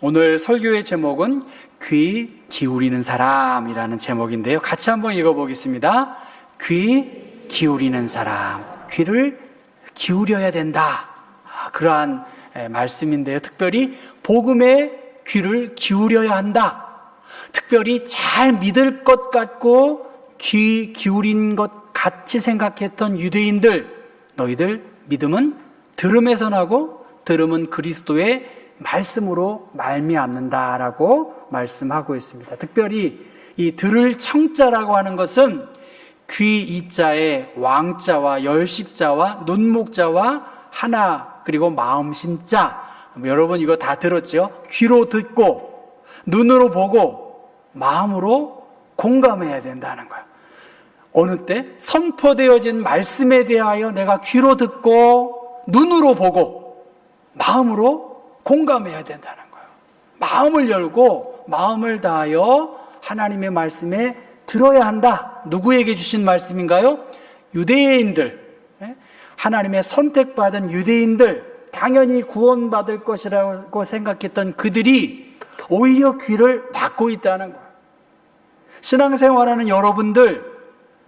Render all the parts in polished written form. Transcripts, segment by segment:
오늘 설교의 제목은 귀 기울이는 사람이라는 제목인데요. 같이 한번 읽어보겠습니다. 귀 기울이는 사람, 귀를 기울여야 된다. 그러한 말씀인데요. 특별히 복음에 귀를 기울여야 한다. 특별히 잘 믿을 것 같고 귀 기울인 것 같이 생각했던 유대인들, 너희들 믿음은 들음에서 나고 들음은 그리스도의 말씀으로 말미암는다라고 말씀하고 있습니다. 특별히 이 들을 청자라고 하는 것은 귀 이자에 왕자와 열십자와 눈목자와 하나 그리고 마음심자, 여러분 이거 다 들었죠? 귀로 듣고 눈으로 보고 마음으로 공감해야 된다는 거예요. 어느 때? 선포되어진 말씀에 대하여 내가 귀로 듣고 눈으로 보고 마음으로 공감해야 된다는 거예요. 마음을 열고 마음을 다하여 하나님의 말씀에 들어야 한다. 누구에게 주신 말씀인가요? 유대인들, 하나님의 선택받은 유대인들, 당연히 구원받을 것이라고 생각했던 그들이 오히려 귀를 막고 있다는 거예요. 신앙생활하는 여러분들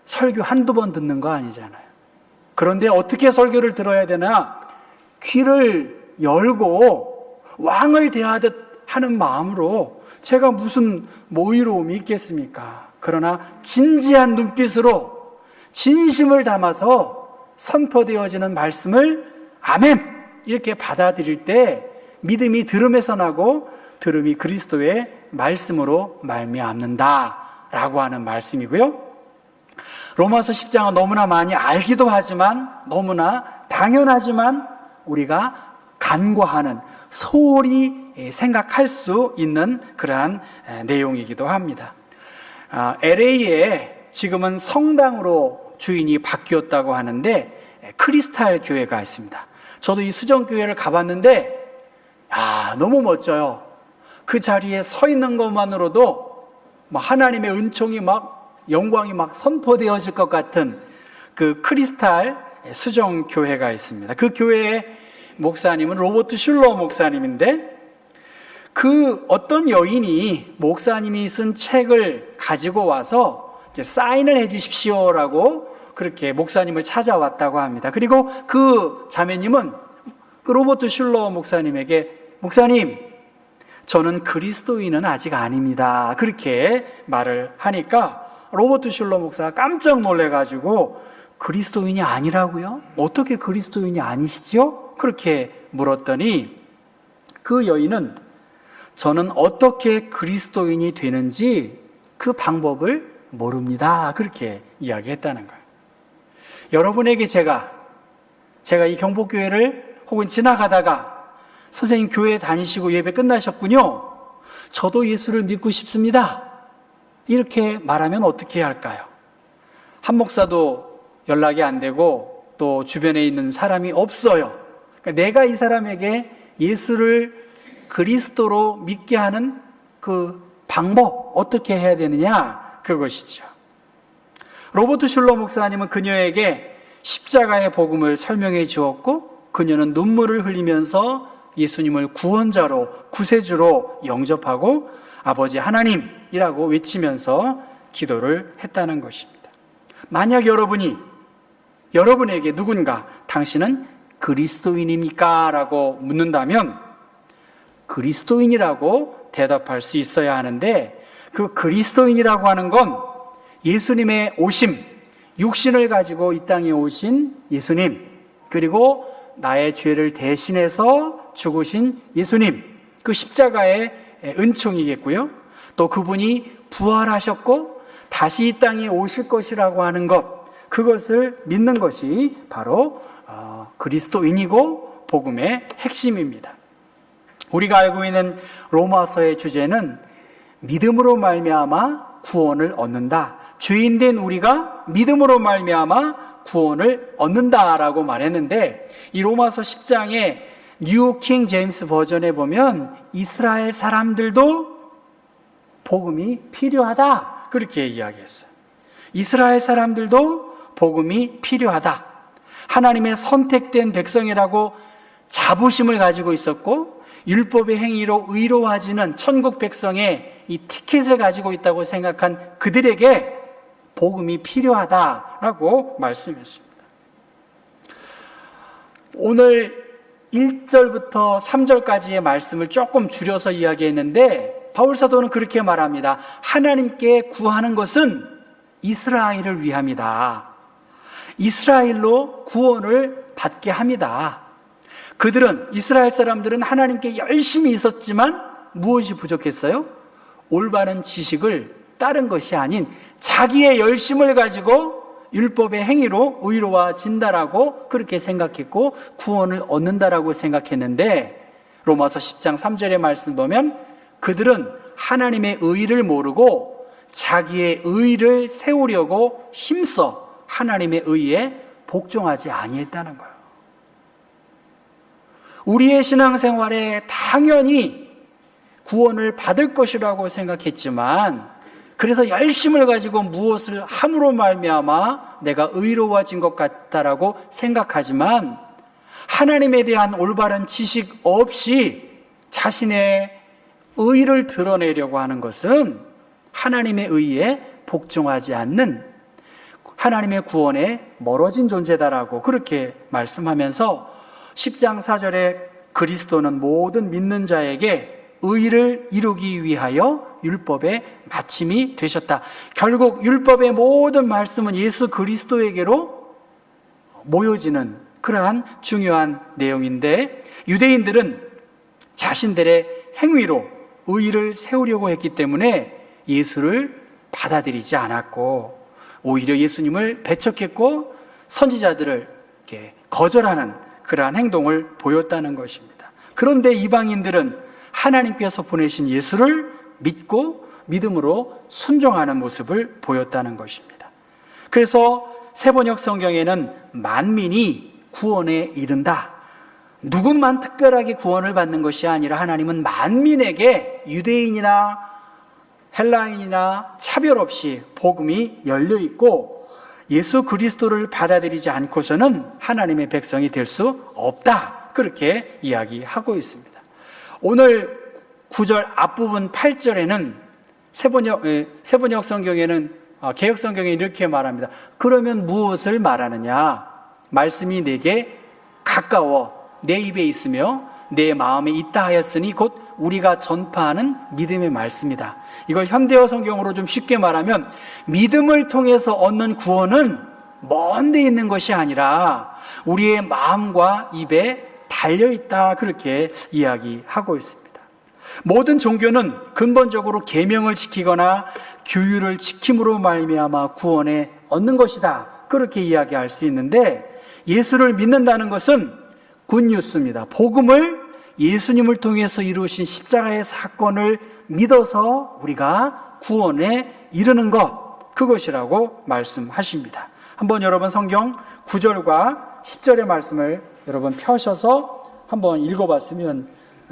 설교 한두 번 듣는 거 아니잖아요. 그런데 어떻게 설교를 들어야 되나? 귀를 열고 왕을 대하듯 하는 마음으로, 제가 무슨 모의로움이 있겠습니까? 그러나 진지한 눈빛으로 진심을 담아서 선포되어지는 말씀을 아멘! 이렇게 받아들일 때 믿음이 들음에서 나고 들음이 그리스도의 말씀으로 말미암는다라고 하는 말씀이고요. 로마서 10장은 너무나 많이 알기도 하지만 너무나 당연하지만 우리가 간과하는, 소홀히 생각할 수 있는 그러한 내용이기도 합니다. LA에 지금은 성당으로 주인이 바뀌었다고 하는데 크리스탈 교회가 있습니다. 저도 이 수정교회를 가봤는데 너무 멋져요. 그 자리에 서 있는 것만으로도 하나님의 은총이 영광이 선포되어질 것 같은 그 크리스탈 수정교회가 있습니다. 그 교회의 목사님은 로버트 슐러 목사님인데, 그 어떤 여인이 목사님이 쓴 책을 가지고 와서 사인을 해 주십시오라고 그렇게 목사님을 찾아왔다고 합니다. 그리고 그 자매님은 그 로버트 슐러 목사님에게, 목사님, 저는 그리스도인은 아직 아닙니다, 그렇게 말을 하니까 로버트 슐러 목사가 깜짝 놀래가지고, 그리스도인이 아니라고요? 어떻게 그리스도인이 아니시죠? 그렇게 물었더니 그 여인은, 저는 어떻게 그리스도인이 되는지 그 방법을 모릅니다, 그렇게 이야기했다는 거예요. 여러분에게 제가 이 경복교회를 혹은 지나가다가 선생님 교회 다니시고 예배 끝나셨군요, 저도 예수를 믿고 싶습니다, 이렇게 말하면 어떻게 해야 할까요? 한 목사도 연락이 안 되고 또 주변에 있는 사람이 없어요. 그러니까 내가 이 사람에게 예수를 그리스도로 믿게 하는 그 방법, 어떻게 해야 되느냐, 그것이죠. 로버트 슐러 목사님은 그녀에게 십자가의 복음을 설명해 주었고, 그녀는 눈물을 흘리면서 예수님을 구원자로, 구세주로 영접하고 아버지 하나님이라고 외치면서 기도를 했다는 것입니다. 만약 여러분에게 누군가 당신은 그리스도인입니까? 라고 묻는다면 그리스도인이라고 대답할 수 있어야 하는데, 그 그리스도인이라고 하는 건 예수님의 오심, 육신을 가지고 이 땅에 오신 예수님, 그리고 나의 죄를 대신해서 죽으신 예수님, 그 십자가의 은총이겠고요. 또 그분이 부활하셨고 다시 이 땅에 오실 것이라고 하는 것, 그것을 믿는 것이 바로 그리스도인이고 복음의 핵심입니다. 우리가 알고 있는 로마서의 주제는 믿음으로 말미암아 구원을 얻는다, 죄인된 우리가 믿음으로 말미암아 구원을 얻는다라고 말했는데, 이 로마서 10장에 뉴 킹 제임스 버전에 보면 이스라엘 사람들도 복음이 필요하다, 그렇게 이야기했어요. 이스라엘 사람들도 복음이 필요하다. 하나님의 선택된 백성이라고 자부심을 가지고 있었고 율법의 행위로 의로워지는 천국 백성의 이 티켓을 가지고 있다고 생각한 그들에게 복음이 필요하다라고 말씀했습니다. 오늘 1절부터 3절까지의 말씀을 조금 줄여서 이야기했는데 바울 사도는 그렇게 말합니다. 하나님께 구하는 것은 이스라엘을 위함이다. 이스라엘로 구원을 받게 합니다. 그들은, 이스라엘 사람들은 하나님께 열심히 있었지만 무엇이 부족했어요? 올바른 지식을 따른 것이 아닌 자기의 열심을 가지고 율법의 행위로 의로워진다라고 그렇게 생각했고 구원을 얻는다라고 생각했는데, 로마서 10장 3절의 말씀 보면 그들은 하나님의 의를 모르고 자기의 의를 세우려고 힘써 하나님의 의에 복종하지 아니했다는 거예요. 우리의 신앙생활에 당연히 구원을 받을 것이라고 생각했지만, 그래서 열심을 가지고 무엇을 함으로 말미암아 내가 의로워진 것 같다라고 생각하지만, 하나님에 대한 올바른 지식 없이 자신의 의를 드러내려고 하는 것은 하나님의 의에 복종하지 않는 하나님의 구원에 멀어진 존재다라고 그렇게 말씀하면서 10장 4절에 그리스도는 모든 믿는 자에게 의를 이루기 위하여 율법의 마침이 되셨다. 결국 율법의 모든 말씀은 예수 그리스도에게로 모여지는 그러한 중요한 내용인데, 유대인들은 자신들의 행위로 의를 세우려고 했기 때문에 예수를 받아들이지 않았고 오히려 예수님을 배척했고 선지자들을 이렇게 거절하는 그러한 행동을 보였다는 것입니다. 그런데 이방인들은 하나님께서 보내신 예수를 믿고 믿음으로 순종하는 모습을 보였다는 것입니다. 그래서 세번역 성경에는 만민이 구원에 이른다, 누군만 특별하게 구원을 받는 것이 아니라 하나님은 만민에게 유대인이나 헬라인이나 차별 없이 복음이 열려 있고 예수 그리스도를 받아들이지 않고서는 하나님의 백성이 될 수 없다, 그렇게 이야기하고 있습니다. 오늘 9절 앞부분 8절에는 세번역 성경에는 개역 성경에 이렇게 말합니다. 그러면 무엇을 말하느냐? 말씀이 내게 가까워 내 입에 있으며 내 마음에 있다 하였으니 곧 우리가 전파하는 믿음의 말씀이다. 이걸 현대어 성경으로 좀 쉽게 말하면 믿음을 통해서 얻는 구원은 먼 데 있는 것이 아니라 우리의 마음과 입에 달려있다, 그렇게 이야기하고 있습니다. 모든 종교는 근본적으로 계명을 지키거나 규율을 지킴으로 말미암아 구원에 얻는 것이다, 그렇게 이야기할 수 있는데, 예수를 믿는다는 것은 굿뉴스입니다. 복음을, 예수님을 통해서 이루신 십자가의 사건을 믿어서 우리가 구원에 이르는 것, 그것이라고 말씀하십니다. 한번 여러분 성경 9절과 10절의 말씀을 여러분 펴셔서 한번 읽어봤으면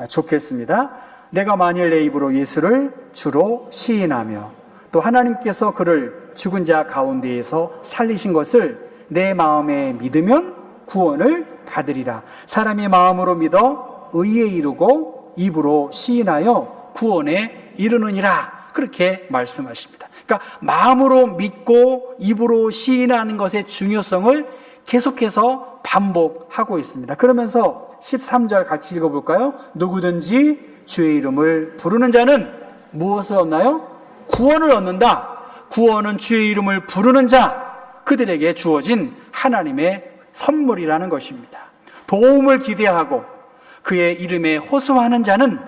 좋겠습니다. 내가 만일 내 입으로 예수를 주로 시인하며 또 하나님께서 그를 죽은 자 가운데에서 살리신 것을 내 마음에 믿으면 구원을 받으리라. 사람이 마음으로 믿어 의에 이르고 입으로 시인하여 구원에 이르느니라, 그렇게 말씀하십니다. 그러니까 마음으로 믿고 입으로 시인하는 것의 중요성을 계속해서 반복하고 있습니다. 그러면서 13절 같이 읽어볼까요? 누구든지 주의 이름을 부르는 자는 무엇을 얻나요? 구원을 얻는다. 구원은 주의 이름을 부르는 자, 그들에게 주어진 하나님의 선물이라는 것입니다. 도움을 기대하고 그의 이름에 호소하는 자는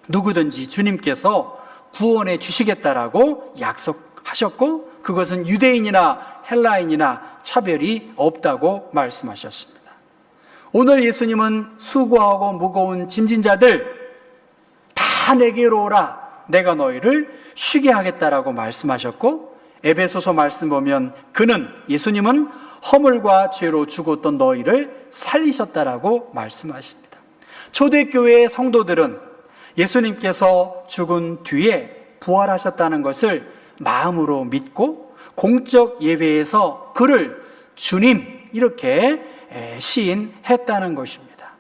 누구든지 주님께서 구원해 주시겠다라고 약속하셨고, 그것은 유대인이나 헬라인이나 차별이 없다고 말씀하셨습니다. 오늘 예수님은 수고하고 무거운 짐진 자들 다 내게로 오라, 내가 너희를 쉬게 하겠다라고 말씀하셨고, 에베소서 말씀 보면 그는, 예수님은 허물과 죄로 죽었던 너희를 살리셨다라고 말씀하십니다. 초대교회의 성도들은 예수님께서 죽은 뒤에 부활하셨다는 것을 마음으로 믿고 공적 예배에서 그를 주님 이렇게 시인했다는 것입니다.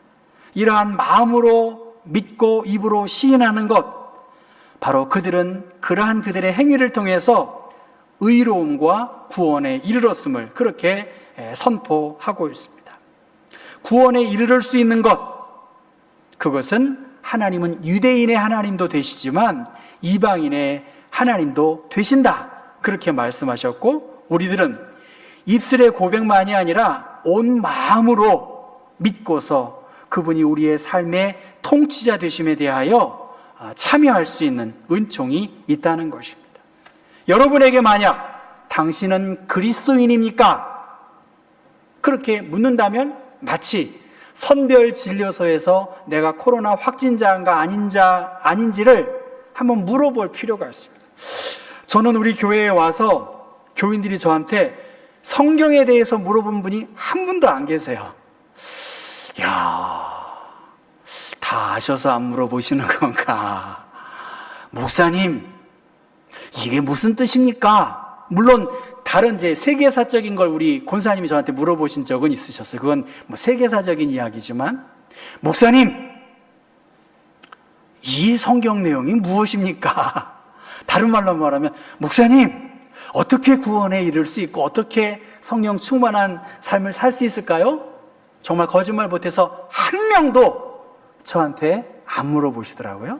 이러한 마음으로 믿고 입으로 시인하는 것, 바로 그들은 그러한 그들의 행위를 통해서 의로움과 구원에 이르렀음을 그렇게 선포하고 있습니다. 구원에 이르를 수 있는 것, 그것은 하나님은 유대인의 하나님도 되시지만 이방인의 하나님도 되신다, 그렇게 말씀하셨고, 우리들은 입술의 고백만이 아니라 온 마음으로 믿고서 그분이 우리의 삶의 통치자 되심에 대하여 참여할 수 있는 은총이 있다는 것입니다. 여러분에게 만약 당신은 그리스도인입니까? 그렇게 묻는다면 마치 선별 진료소에서 내가 코로나 확진자인가 아닌지를 한번 물어볼 필요가 있습니다. 저는 우리 교회에 와서 교인들이 저한테 성경에 대해서 물어본 분이 한 분도 안 계세요. 다 아셔서 안 물어보시는 건가? 목사님, 이게 무슨 뜻입니까? 물론 다른 세계사적인 걸 우리 권사님이 저한테 물어보신 적은 있으셨어요. 그건 세계사적인 이야기지만, 목사님, 이 성경 내용이 무엇입니까? 다른 말로 말하면, 목사님, 어떻게 구원에 이를 수 있고 어떻게 성령 충만한 삶을 살 수 있을까요? 정말 거짓말 못해서 한 명도 저한테 안 물어보시더라고요.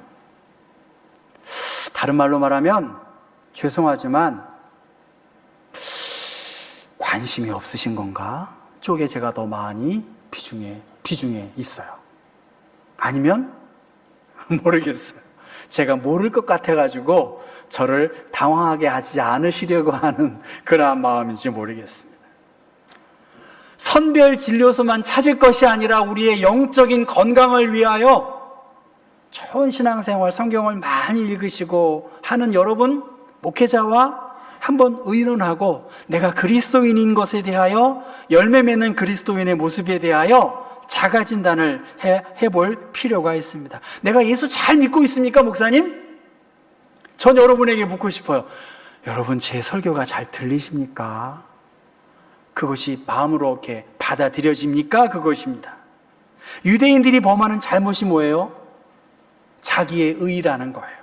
다른 말로 말하면 죄송하지만 관심이 없으신 건가? 쪽에 제가 더 많이 비중에 있어요. 아니면 모르겠어요. 제가 모를 것 같아가지고 저를 당황하게 하지 않으시려고 하는 그러한 마음인지 모르겠습니다. 선별 진료소만 찾을 것이 아니라 우리의 영적인 건강을 위하여 좋은 신앙생활, 성경을 많이 읽으시고 하는 여러분, 목회자와 한번 의논하고 내가 그리스도인인 것에 대하여, 열매 맺는 그리스도인의 모습에 대하여 자가진단을 해볼 필요가 있습니다. 내가 예수 잘 믿고 있습니까, 목사님? 전 여러분에게 묻고 싶어요. 여러분, 제 설교가 잘 들리십니까? 그것이 마음으로 이렇게 받아들여집니까? 그것입니다. 유대인들이 범하는 잘못이 뭐예요? 자기의 의라는 거예요.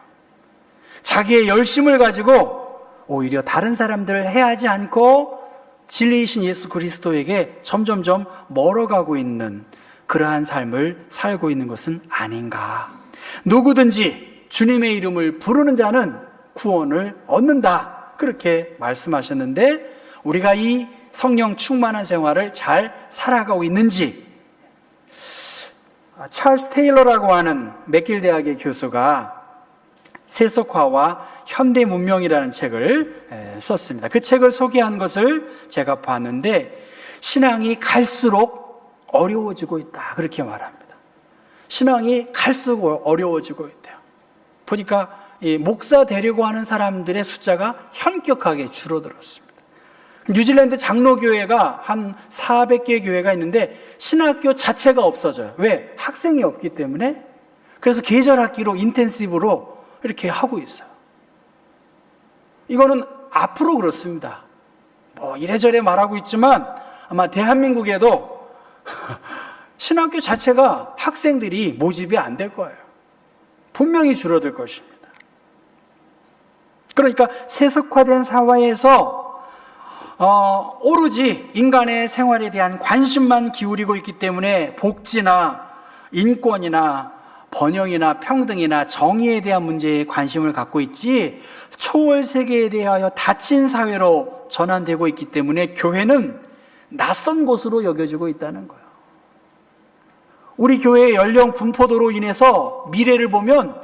자기의 열심을 가지고 오히려 다른 사람들을 해하지 않고 진리이신 예수 그리스도에게 점점점 멀어가고 있는 그러한 삶을 살고 있는 것은 아닌가. 누구든지 주님의 이름을 부르는 자는 구원을 얻는다, 그렇게 말씀하셨는데, 우리가 이 성령 충만한 생활을 잘 살아가고 있는지, 찰스 테일러라고 하는 맥길 대학의 교수가 세속화와 현대 문명이라는 책을 썼습니다. 그 책을 소개한 것을 제가 봤는데, 신앙이 갈수록 어려워지고 있다, 그렇게 말합니다. 신앙이 갈수록 어려워지고 있대요. 보니까 목사 되려고 하는 사람들의 숫자가 현격하게 줄어들었습니다. 뉴질랜드 장로교회가 한 400개 교회가 있는데 신학교 자체가 없어져요. 왜? 학생이 없기 때문에. 그래서 계절학기로 인텐시브로 이렇게 하고 있어요. 이거는 앞으로 그렇습니다. 이래저래 말하고 있지만 아마 대한민국에도 신학교 자체가 학생들이 모집이 안 될 거예요. 분명히 줄어들 것입니다. 그러니까 세속화된 사회에서 오로지 인간의 생활에 대한 관심만 기울이고 있기 때문에 복지나 인권이나 번영이나 평등이나 정의에 대한 문제에 관심을 갖고 있지, 초월 세계에 대하여 닫힌 사회로 전환되고 있기 때문에 교회는 낯선 곳으로 여겨지고 있다는 거예요. 우리 교회의 연령 분포도로 인해서 미래를 보면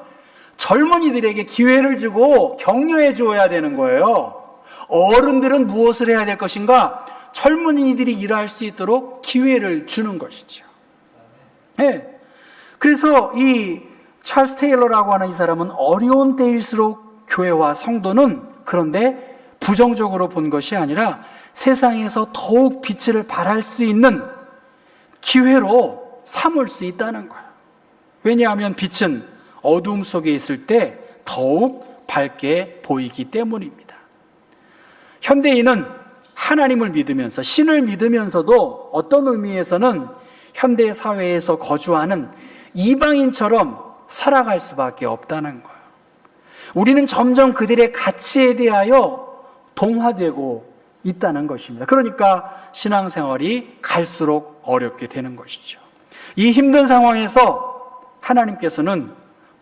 젊은이들에게 기회를 주고 격려해 줘야 되는 거예요. 어른들은 무엇을 해야 될 것인가? 젊은이들이 일할 수 있도록 기회를 주는 것이죠. 네. 그래서 이 찰스 테일러라고 하는 이 사람은 어려운 때일수록 교회와 성도는, 그런데 부정적으로 본 것이 아니라 세상에서 더욱 빛을 발할 수 있는 기회로 삼을 수 있다는 거예요. 왜냐하면 빛은 어두움 속에 있을 때 더욱 밝게 보이기 때문입니다. 현대인은 하나님을 믿으면서, 신을 믿으면서도 어떤 의미에서는 현대 사회에서 거주하는 이방인처럼 살아갈 수밖에 없다는 거예요. 우리는 점점 그들의 가치에 대하여 동화되고 있다는 것입니다. 그러니까 신앙생활이 갈수록 어렵게 되는 것이죠. 이 힘든 상황에서 하나님께서는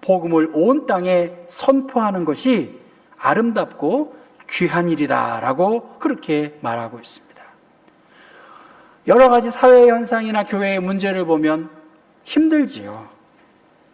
복음을 온 땅에 선포하는 것이 아름답고 귀한 일이다라고 그렇게 말하고 있습니다. 여러 가지 사회 현상이나 교회의 문제를 보면 힘들지요.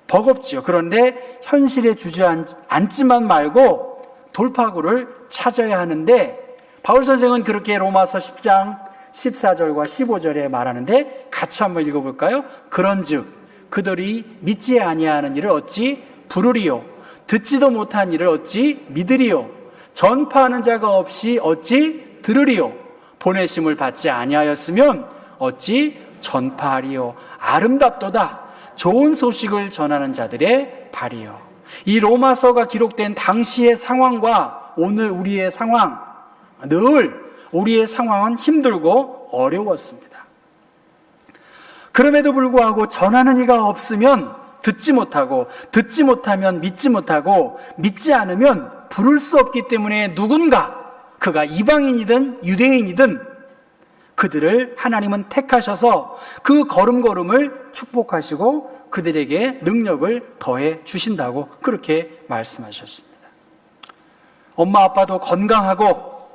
버겁지요. 그런데 현실에 주저앉지만 말고 돌파구를 찾아야 하는데 바울 선생은 그렇게 로마서 10장 14절과 15절에 말하는데 같이 한번 읽어볼까요? 그런즉 그들이 믿지 아니하는 일을 어찌 부르리요? 듣지도 못한 일을 어찌 믿으리요? 전파하는 자가 없이 어찌 들으리요? 보내심을 받지 아니하였으면 어찌 전파하리요? 아름답도다. 좋은 소식을 전하는 자들의 발이요. 이 로마서가 기록된 당시의 상황과 오늘 우리의 상황, 늘 우리의 상황은 힘들고 어려웠습니다. 그럼에도 불구하고 전하는 이가 없으면 듣지 못하고, 듣지 못하면 믿지 못하고, 믿지 않으면 부를 수 없기 때문에 누군가, 그가 이방인이든 유대인이든 그들을 하나님은 택하셔서 그 걸음걸음을 축복하시고 그들에게 능력을 더해 주신다고 그렇게 말씀하셨습니다. 엄마 아빠도 건강하고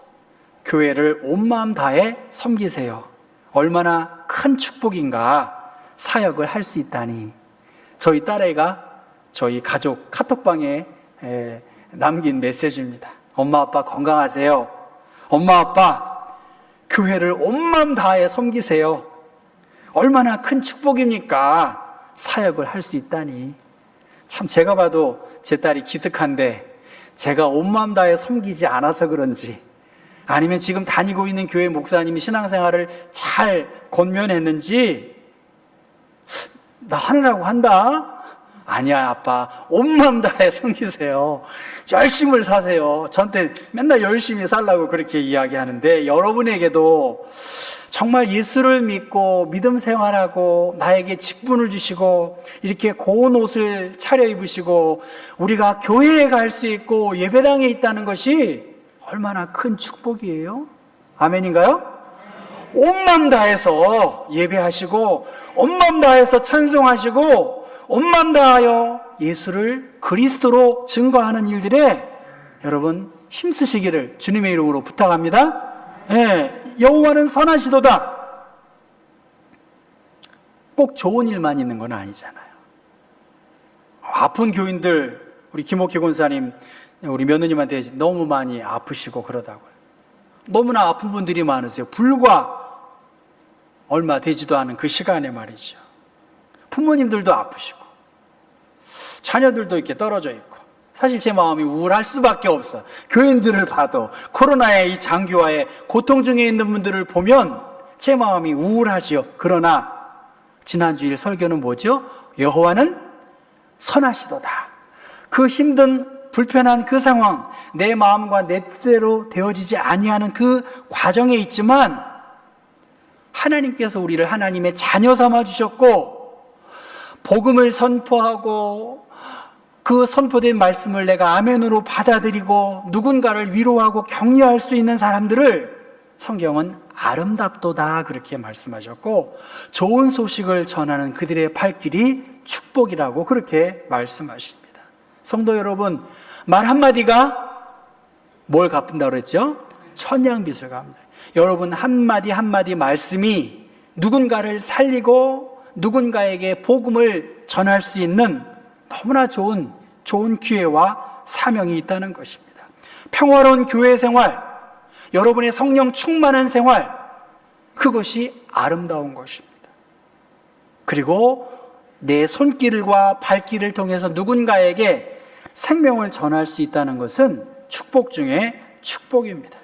교회를 온 마음 다해 섬기세요. 얼마나 큰 축복인가. 사역을 할 수 있다니. 저희 딸애가 저희 가족 카톡방에 남긴 메시지입니다. 엄마 아빠 건강하세요. 엄마 아빠 교회를 온 마음 다해 섬기세요. 얼마나 큰 축복입니까? 사역을 할 수 있다니. 참 제가 봐도 제 딸이 기특한데 제가 온 마음 다해 섬기지 않아서 그런지, 아니면 지금 다니고 있는 교회 목사님이 신앙생활을 잘 권면했는지, 나 하느라고 한다? 아니야 아빠, 온 마음 다해 섬기세요. 열심을 사세요. 저한테 맨날 열심히 살라고 그렇게 이야기하는데, 여러분에게도 정말 예수를 믿고 믿음 생활하고 나에게 직분을 주시고 이렇게 고운 옷을 차려입으시고 우리가 교회에 갈 수 있고 예배당에 있다는 것이 얼마나 큰 축복이에요? 아멘인가요? 온 마음 다해서 예배하시고 온 마음 다해서 찬송하시고 온 마음 다하여 예수를 그리스도로 증거하는 일들에 여러분 힘쓰시기를 주님의 이름으로 부탁합니다. 여호와는 선하시도다. 꼭 좋은 일만 있는 건 아니잖아요. 아픈 교인들, 우리 김옥희 권사님, 우리 며느님한테 너무 많이 아프시고 그러다고요. 너무나 아픈 분들이 많으세요. 불과 얼마 되지도 않은 그 시간에 말이죠. 부모님들도 아프시고 자녀들도 이렇게 떨어져 있고, 사실 제 마음이 우울할 수밖에 없어요. 교인들을 봐도, 코로나의 이 장기화에 고통 중에 있는 분들을 보면 제 마음이 우울하지요. 그러나 지난주일 설교는 뭐죠? 여호와는 선하시도다. 그 힘든 불편한 그 상황, 내 마음과 내 뜻대로 되어지지 아니하는 그 과정에 있지만 하나님께서 우리를 하나님의 자녀 삼아 주셨고, 복음을 선포하고 그 선포된 말씀을 내가 아멘으로 받아들이고 누군가를 위로하고 격려할 수 있는 사람들을 성경은 아름답도다 그렇게 말씀하셨고, 좋은 소식을 전하는 그들의 발길이 축복이라고 그렇게 말씀하십니다. 성도 여러분, 말 한마디가 뭘 갚는다고 그랬죠? 천냥빚을 갚는다. 여러분 한마디 한마디 말씀이 누군가를 살리고 누군가에게 복음을 전할 수 있는 너무나 좋은 기회와 사명이 있다는 것입니다. 평화로운 교회 생활, 여러분의 성령 충만한 생활, 그것이 아름다운 것입니다. 그리고 내 손길과 발길을 통해서 누군가에게 생명을 전할 수 있다는 것은 축복 중에 축복입니다.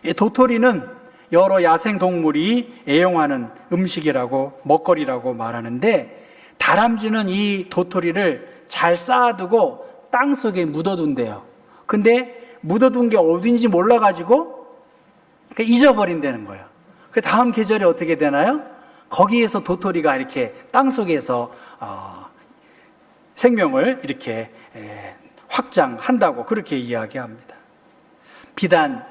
이 도토리는 여러 야생동물이 애용하는 음식이라고, 먹거리라고 말하는데, 다람쥐는 이 도토리를 잘 쌓아두고 땅속에 묻어둔대요. 근데 묻어둔 게 어딘지 몰라가지고 잊어버린다는 거예요. 그 다음 계절에 어떻게 되나요? 거기에서 도토리가 이렇게 땅속에서 생명을 이렇게 확장한다고 그렇게 이야기합니다. 비단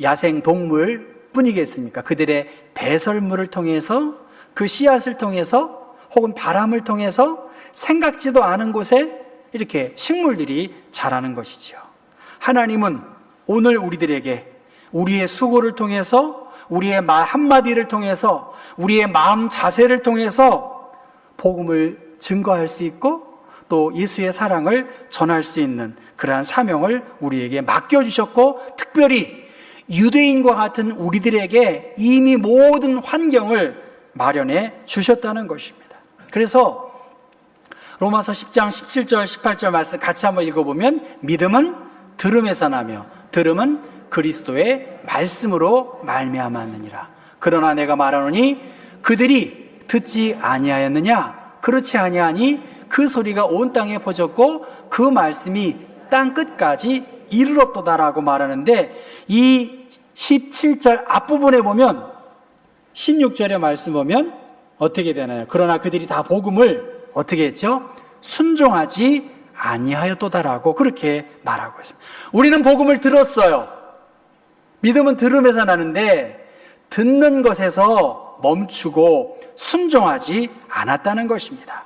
야생 동물 뿐이겠습니까? 그들의 배설물을 통해서, 그 씨앗을 통해서, 혹은 바람을 통해서 생각지도 않은 곳에 이렇게 식물들이 자라는 것이지요. 하나님은 오늘 우리들에게 우리의 수고를 통해서, 우리의 말 한마디를 통해서, 우리의 마음 자세를 통해서 복음을 증거할 수 있고 또 예수의 사랑을 전할 수 있는 그러한 사명을 우리에게 맡겨주셨고, 특별히 유대인과 같은 우리들에게 이미 모든 환경을 마련해 주셨다는 것입니다. 그래서 로마서 10장 17절 18절 말씀 같이 한번 읽어보면, 믿음은 들음에서 나며 들음은 그리스도의 말씀으로 말미암았느니라. 그러나 내가 말하노니 그들이 듣지 아니하였느냐? 그렇지 아니하니 그 소리가 온 땅에 퍼졌고 그 말씀이 땅 끝까지 이르렀도다라고 말하는데, 이 17절 앞부분에 보면 16절의 말씀 보면 어떻게 되나요? 그러나 그들이 다 복음을 어떻게 했죠? 순종하지 아니하였도다라고 그렇게 말하고 있습니다. 우리는 복음을 들었어요. 믿음은 들음에서 나는데 듣는 것에서 멈추고 순종하지 않았다는 것입니다.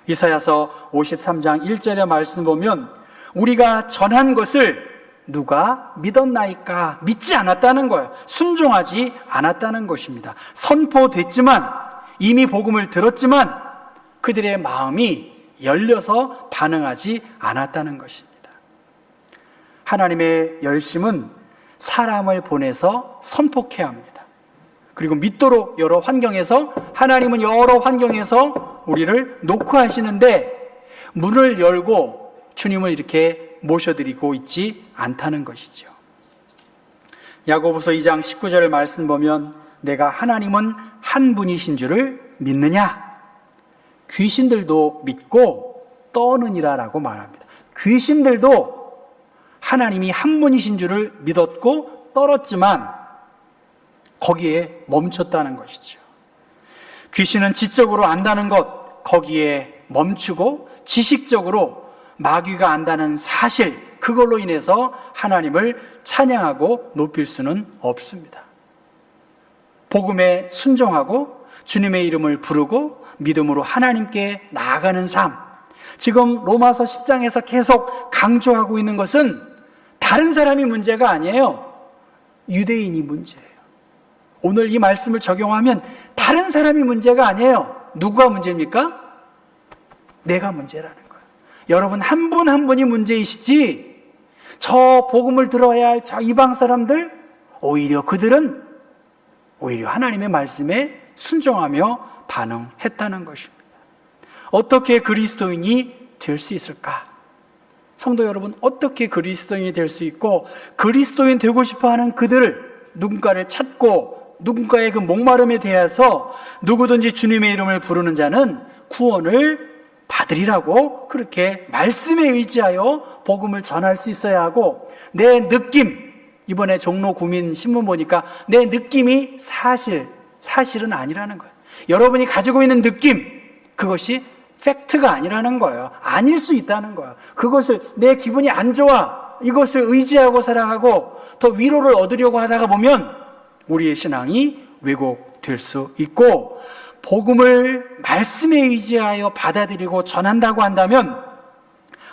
이사야서 53장 1절의 말씀 보면 우리가 전한 것을 누가 믿었나이까? 믿지 않았다는 거예요. 순종하지 않았다는 것입니다. 선포됐지만, 이미 복음을 들었지만 그들의 마음이 열려서 반응하지 않았다는 것입니다. 하나님의 열심은 사람을 보내서 선포해야 합니다. 그리고 믿도록 여러 환경에서, 하나님은 여러 환경에서 우리를 녹화하시는데 문을 열고 주님을 이렇게 모셔드리고 있지 않다는 것이죠. 야고보서 2장 19절 말씀 보면 내가 하나님은 한 분이신 줄을 믿느냐? 귀신들도 믿고 떠느니라 라고 말합니다. 귀신들도 하나님이 한 분이신 줄을 믿었고 떨었지만 거기에 멈췄다는 것이죠. 귀신은 지적으로 안다는 것, 거기에 멈추고 지식적으로 마귀가 안다는 사실, 그걸로 인해서 하나님을 찬양하고 높일 수는 없습니다. 복음에 순종하고 주님의 이름을 부르고 믿음으로 하나님께 나아가는 삶, 지금 로마서 10장에서 계속 강조하고 있는 것은 다른 사람이 문제가 아니에요. 유대인이 문제예요. 오늘 이 말씀을 적용하면 다른 사람이 문제가 아니에요. 누가 문제입니까? 내가 문제라는 거예요. 여러분 한 분 한 분이 문제이시지, 저 복음을 들어야 할 저 이방 사람들, 오히려 그들은 오히려 하나님의 말씀에 순종하며 반응했다는 것입니다. 어떻게 그리스도인이 될 수 있을까? 성도 여러분, 어떻게 그리스도인이 될 수 있고, 그리스도인 되고 싶어하는 그들을, 누군가를 찾고 누군가의 그 목마름에 대해서 누구든지 주님의 이름을 부르는 자는 구원을 받으리라고 그렇게 말씀에 의지하여 복음을 전할 수 있어야 하고, 내 느낌, 이번에 종로 구민 신문 보니까 내 느낌이 사실은 아니라는 거예요. 여러분이 가지고 있는 느낌, 그것이 팩트가 아니라는 거예요. 아닐 수 있다는 거예요. 그것을 내 기분이 안 좋아, 이것을 의지하고 살아가고 더 위로를 얻으려고 하다가 보면 우리의 신앙이 왜곡될 수 있고, 복음을 말씀에 의지하여 받아들이고 전한다고 한다면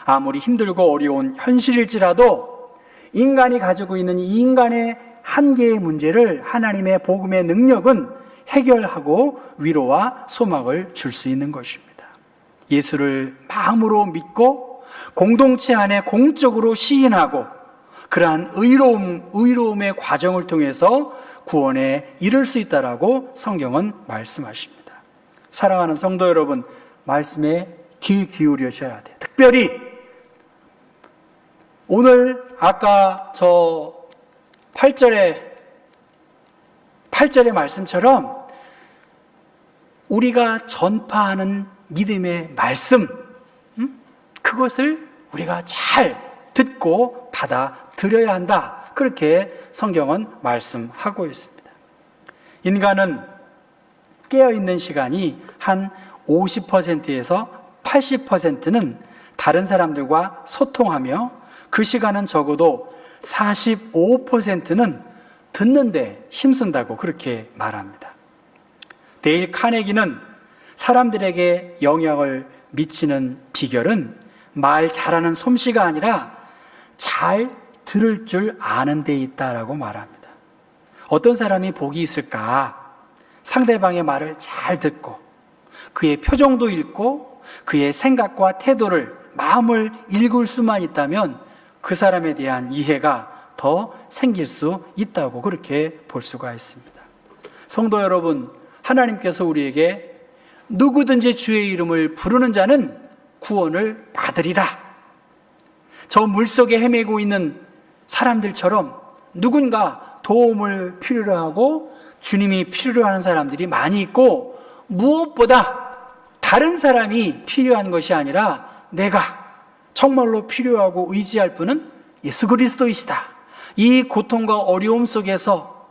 아무리 힘들고 어려운 현실일지라도 인간이 가지고 있는 이 인간의 한계의 문제를 하나님의 복음의 능력은 해결하고 위로와 소망을 줄 수 있는 것입니다. 예수를 마음으로 믿고 공동체 안에 공적으로 시인하고 그러한 의로움의 과정을 통해서 구원에 이를 수 있다라고 성경은 말씀하십니다. 사랑하는 성도 여러분, 말씀에 귀 기울이셔야 돼요. 특별히 오늘 아까 저 8절의 말씀처럼 우리가 전파하는 믿음의 말씀, 그것을 우리가 잘 듣고 받아들여야 한다, 그렇게 성경은 말씀하고 있습니다. 인간은 깨어있는 시간이 한 50%에서 80%는 다른 사람들과 소통하며 그 시간은 적어도 45%는 듣는데 힘쓴다고 그렇게 말합니다. 데일 카네기는 사람들에게 영향을 미치는 비결은 말 잘하는 솜씨가 아니라 잘 들을 줄 아는 데 있다라고 말합니다. 어떤 사람이 복이 있을까? 상대방의 말을 잘 듣고 그의 표정도 읽고 그의 생각과 태도를, 마음을 읽을 수만 있다면 그 사람에 대한 이해가 더 생길 수 있다고 그렇게 볼 수가 있습니다. 성도 여러분, 하나님께서 우리에게 누구든지 주의 이름을 부르는 자는 구원을 받으리라. 저 물속에 헤매고 있는 사람들처럼 누군가 도움을 필요로 하고 주님이 필요로 하는 사람들이 많이 있고, 무엇보다 다른 사람이 필요한 것이 아니라 내가 정말로 필요하고 의지할 분은 예수 그리스도이시다. 이 고통과 어려움 속에서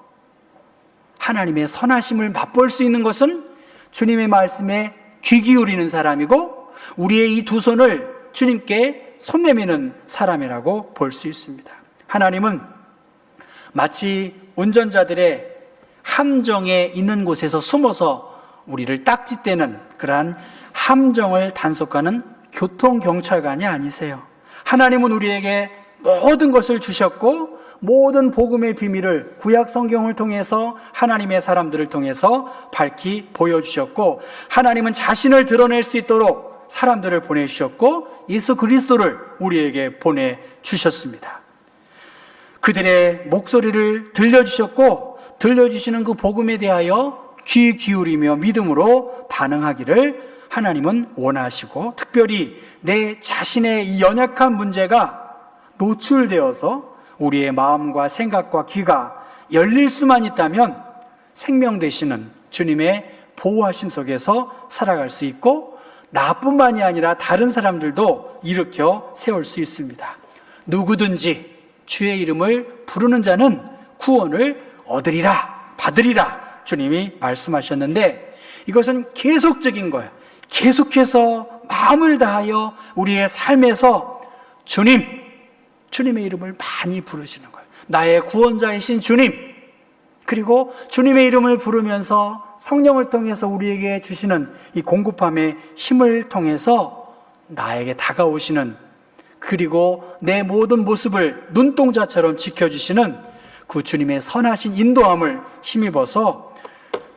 하나님의 선하심을 맛볼 수 있는 것은 주님의 말씀에 귀 기울이는 사람이고, 우리의 이 두 손을 주님께 손 내미는 사람이라고 볼 수 있습니다. 하나님은 마치 운전자들의 함정에 있는 곳에서 숨어서 우리를 딱지떼는 그러한 함정을 단속하는 교통경찰관이 아니세요. 하나님은 우리에게 모든 것을 주셨고, 모든 복음의 비밀을 구약 성경을 통해서 하나님의 사람들을 통해서 밝히 보여주셨고, 하나님은 자신을 드러낼 수 있도록 사람들을 보내주셨고, 예수 그리스도를 우리에게 보내주셨습니다. 그들의 목소리를 들려주셨고, 들려주시는 그 복음에 대하여 귀 기울이며 믿음으로 반응하기를 하나님은 원하시고, 특별히 내 자신의 이 연약한 문제가 노출되어서 우리의 마음과 생각과 귀가 열릴 수만 있다면 생명 되시는 주님의 보호하심 속에서 살아갈 수 있고, 나뿐만이 아니라 다른 사람들도 일으켜 세울 수 있습니다. 누구든지 주의 이름을 부르는 자는 구원을 얻으리라, 받으리라 주님이 말씀하셨는데, 이것은 계속적인 거예요. 계속해서 마음을 다하여 우리의 삶에서 주님의 이름을 많이 부르시는 거예요. 나의 구원자이신 주님, 그리고 주님의 이름을 부르면서 성령을 통해서 우리에게 주시는 이 공급함의 힘을 통해서 나에게 다가오시는, 그리고 내 모든 모습을 눈동자처럼 지켜주시는 그 주님의 선하신 인도함을 힘입어서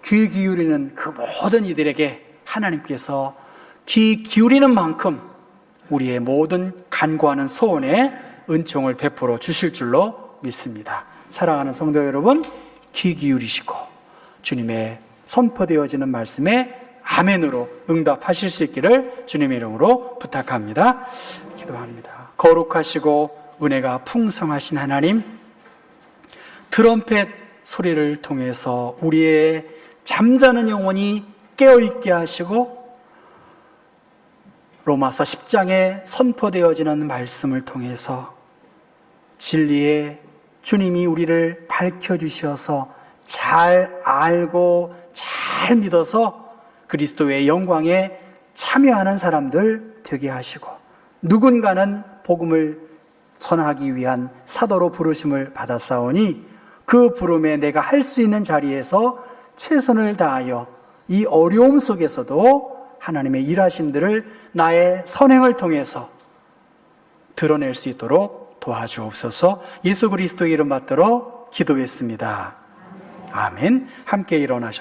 귀 기울이는 그 모든 이들에게 하나님께서 귀 기울이는 만큼 우리의 모든 간구하는 소원에 은총을 베풀어 주실 줄로 믿습니다. 사랑하는 성도 여러분, 귀 기울이시고 주님의 선포되어지는 말씀에 아멘으로 응답하실 수 있기를 주님의 이름으로 부탁합니다. 기도합니다. 거룩하시고 은혜가 풍성하신 하나님, 트럼펫 소리를 통해서 우리의 잠자는 영혼이 깨어있게 하시고, 로마서 10장에 선포되어지는 말씀을 통해서 진리의 주님이 우리를 밝혀주셔서 잘 알고 잘 믿어서 그리스도의 영광에 참여하는 사람들 되게 하시고, 누군가는 복음을 전하기 위한 사도로 부르심을 받았사오니 그 부름에 내가 할 수 있는 자리에서 최선을 다하여 이 어려움 속에서도 하나님의 일하심들을 나의 선행을 통해서 드러낼 수 있도록 도와주옵소서. 예수 그리스도의 이름 받들어 기도했습니다. 아멘. 함께 일어나셔.